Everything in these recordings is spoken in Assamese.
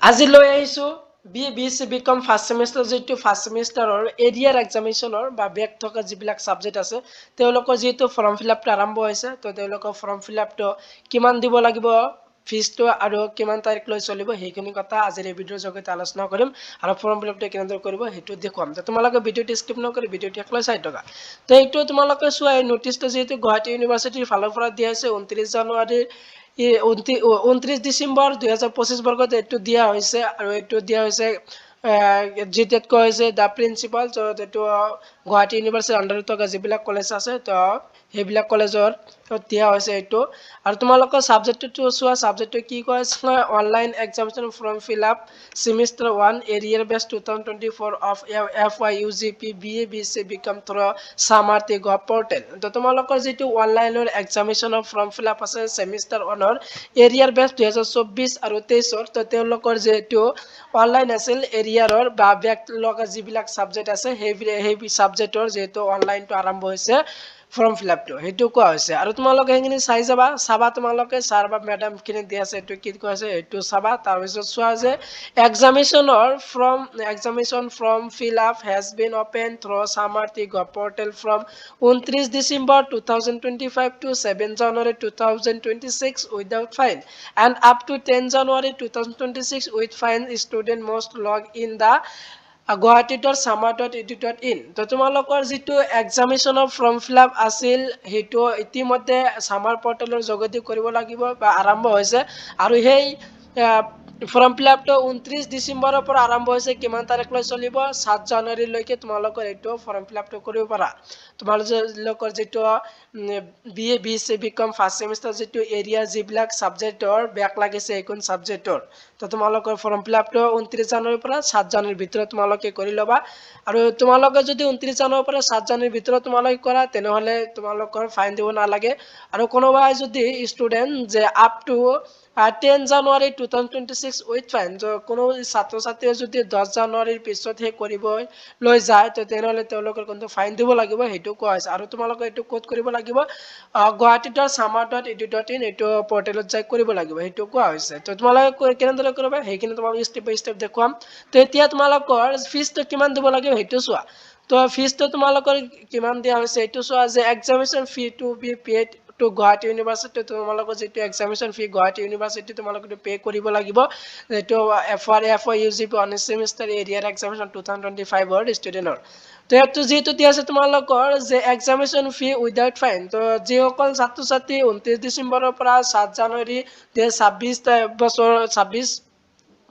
আজি লৈ আহিছো BSc BCom ফাৰ্ষ্ট সেমিষ্টাৰ যেটো ফাৰ্ষ্ট সেমিষ্টাৰৰ এৰিয়াৰ এক্সামিনেশনৰ বা বেক থকা যিবিলাক সাবজেক্ট আছে তেওঁলোকৰ যেটো ফৰ্ম ফিলআপটো আৰম্ভ হৈছে তো তেওঁলোকৰ ফৰ্ম ফিলআপটো কিমান দিব লাগিব ফিজটো আৰু কিমান তাৰিখ লৈ চলিব সেইখিনি কথা আজিৰ এই ভিডিঅ'ৰ জৰিয়তে আলোচনা কৰিম আৰু ফৰ্ম ফিলআপটো কেনেদৰে কৰিব সেইটো দেখুৱাম তো তোমালোকে ভিডিঅ'টো স্কিপ নকৰি ভিডিঅ'টো একলৈ চাই থকা তো এইটো তোমালোকে চোৱা এই নোটিছটো যেটো গুৱাহাটী ইউনিভাৰ্চিটিৰ ফালৰ পৰা দিয়া আছে 29 জানুৱাৰীৰ 29 ডিসেম্বৰ 2025 বৰ্গত এইটো দিয়া হৈছে আৰু এইটো দিয়া হৈছে যেটাত কয় হৈছে দা প্ৰিন্সিপাল যেটো গুৱাহাটী ইউনিভাৰ্চিটিৰ আন্ডাৰত থকা যিবিলাক কলেজ আছে তো সেইবিলাক কলেজৰ দিয়া হৈছে এইটো আৰু তোমালোকৰ সাবজেক্টটো চোৱা সাবজেক্টটো কি কয় online examination form fill up semester 1 arrear base 2024 of FYUGP BA BC BCom through Samarth gov portal তো তোমালোকৰ যেটো অনলাইনৰ এক্সামিনেশনৰ ফৰ্ম ফিলআপ আছে সেমিষ্টাৰ 1 ৰ এৰিয়াৰ বেস 2024 আৰু 23 তো তেওঁলোকৰ যেটো অনলাইন আছিল এৰিয়াৰৰ বা বেক লগা যিবিলাক সাবজেক্ট আছে সেই সাবজেক্টৰ যেটো অনলাইনটো আৰম্ভ হৈছে ফৰ্ম ফিলআপটো হেতু কোৱা হৈছে আৰু তোমালোকে হেখিনি চাবা তোমালোকে স্যাৰ বা ম্যাডাম খিনি দিয়া আছে এটো কি কৈছে এটো চাবা তাৰ পিছত চোৱা যে examination form fill up has been opened through Samarthi Gov portal from 29 December 2025 to 7 January 2026 without fine and up to 10 January 2026 with fine student must log in the guwahati.samar.edu.in তো তোমালোকৰ যেটো এক্সামিনেশনৰ ফৰ্ম ফিলআপ আছিল হেতু ইতিমধ্যে সামাৰ পৰ্টেলৰ যোগেদি কৰিব লাগিব বা আৰম্ভ হৈছে আৰু সেই ফৰ্ম ফিলআপটো 29 ডিসেম্বৰৰ পৰা আৰম্ভ হৈছে কিমান তাৰিখ লৈ চলিব 7 জানুৱাৰী লৈকে তোমালোকৰ এইটো ফৰ্ম ফিলআপটো কৰিব পাৰা তোমালোকৰ যেটো BA BC BCom first semester যেটো এৰিয়া যিবিলাক সাবজেক্টৰ ব্যাক লাগিছে এইখন সাবজেক্টৰ তো তোমালোকৰ ফৰ্ম ফিলআপটো 29 জানুৱাৰীৰ পৰা 7 জানুৱাৰীৰ ভিতৰত তোমালোকে কৰি লবা আৰু তোমালোকে যদি 29 জানুৱাৰীৰ পৰা 7 জানুৱাৰীৰ ভিতৰত তোমালোকে কৰা তেনেহলে তোমালোকৰ ফাইন দিব নালাগে আৰু কোনোবাই যদি ষ্টুডেন্ট যে up to 10 January 2026 with fine কোনো ছাত্ৰ ছাত্ৰীয়ে যদি 10 জানুৱাৰীৰ পিছত হে কৰিব লৈ যায় তো তেনেহলে তেওঁলোকৰ কিন্তু ফাইন দিব লাগিব হেতু কোৱা হৈছে আৰু তোমালোকে এটো কোড কৰিব লাগিব guwahati.samar.edu.in এটো পৰ্টেলত যাই কৰিব লাগিব হেতু কোৱা হৈছে তো তোমালোকে কেনেদৰে কৰিবা হেখিনি তোমালোকে স্টেপ বাই স্টেপ দেখুৱাম তো এতিয়া তোমালোকৰ ফিজটো কিমান দিব লাগিব হেতু চোৱা তো ফিজটো তোমালোকৰ কিমান দিয়া হৈছে এটো চোৱা যে examination fee to be paid to Guwahati University তোমালোকৰ যেটো এক্সামিনেশন ফি Guwahati University তোমালোকে পে কৰিব লাগিব যেটো FYUGP on semester arrear examination 2025 ৰ ষ্টুডেন্টৰ তো এটো যেটো দিয়া আছে তোমালোকৰ যে এক্সামিনেশন ফি উইদাউট ফাইন তো যিসকল ছাত্ৰ ছাত্ৰী 29 ডিসেম্বৰৰ পৰা 7 জানুৱাৰী 2026 বছৰ 26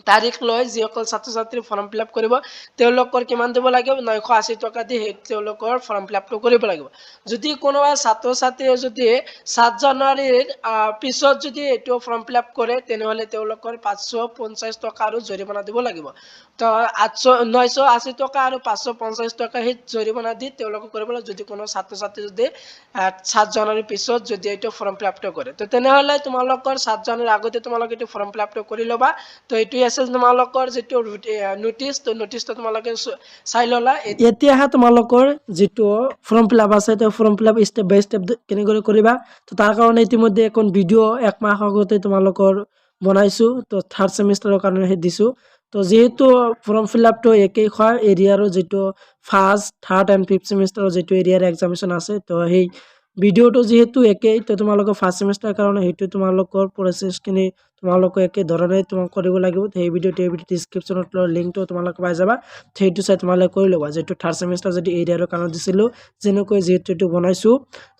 তাৰিখ লৈ যিসকল ছাত্ৰ ছাত্ৰী ফৰ্ম ফিলআপ কৰিব তেওঁলোকৰ কিমান দিব লাগিব 980 টকা দি তেওঁলোকৰ ফৰ্ম ফিলআপটো কৰিব লাগিব যদি কোনোবা ছাত্ৰ ছাত্ৰীয়ে যদি 7 জানুৱাৰীৰ পিছত যদি এটো ফৰ্ম ফিলআপ কৰে তেনেহলে তেওঁলোকৰ 550 টকা আৰু জৰিমনা দিব লাগিব তো 980 টকা আৰু 550 টকা হে জৰিমনা দি তেওঁলোকক কৰিব লাগিব যদি কোনো ছাত্ৰ ছাত্ৰী যদি 7 জানুৱাৰীৰ পিছত যদি এটো ফৰ্ম ফিলআপটো কৰে তো তেনেহলে তোমালোকৰ 7 জানুৱাৰীৰ আগতে তোমালোকে এটো ফৰ্ম ফিলআপটো কৰি লবা তো এটো আছে তোমালোকৰ যেটো নোটিছটো তোমালোকে চাই ললা এতিয়াহে তোমালোকৰ যেটো ফৰ্ম ফিলআপ আছে তো ফৰ্ম ফিলআপ স্টেপ বাই স্টেপ কেনেকৈ কৰিবা তো তাৰ কাৰণে ইতিমধ্যে এখন ভিডিও এক মাহ আগতে তোমালোকৰ বনাইছো তো থাৰ্ড সেমিষ্টাৰৰ কাৰণে হে দিছো তো যেহেতু ফৰ্ম ফিলআপটো একেই হয় এৰিয়াৰ যেটো ফাৰ্স্ট থাৰ্ড এন্ড ফিফথ সেমিষ্টাৰৰ যেটো এৰিয়াৰ এক্সামিনেশন আছে তো সেই ভিডিওটো যেহেতু একেই তো তোমালোকৰ ফাৰ্স্ট সেমিষ্টাৰৰ কাৰণে হেতু তোমালোকৰ প্ৰসেস খিনি তোমালোকে একে ধৰণে তোমাক কৰিব লাগিব এই ভিডিওটো ডেসক্ৰিপচনত লিংকটো তোমালোকে পাই যাবা সেইটো চাই তোমালোকে কৰি লবা যেটো থাৰ্ড সেমিষ্টাৰ যদি এৰিয়াৰ কাৰণে দিছিলো যেনেকৈ যেটো বনাইছো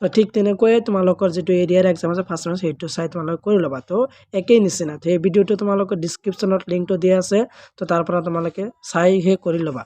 তো ঠিক তেনেকৈ তোমালোকৰ যেটো এৰিয়াৰ এক্সাম আছে ফাৰ্স্ট সেমিষ্টাৰ সেইটো চাই তোমালোকে কৰি লবা তো একেই নিচিনা এই ভিডিওটো তোমালোকৰ ডেসক্ৰিপচনত লিংকটো দিয়া আছে তো তাৰ পৰা তোমালোকে চাই হে কৰি লবা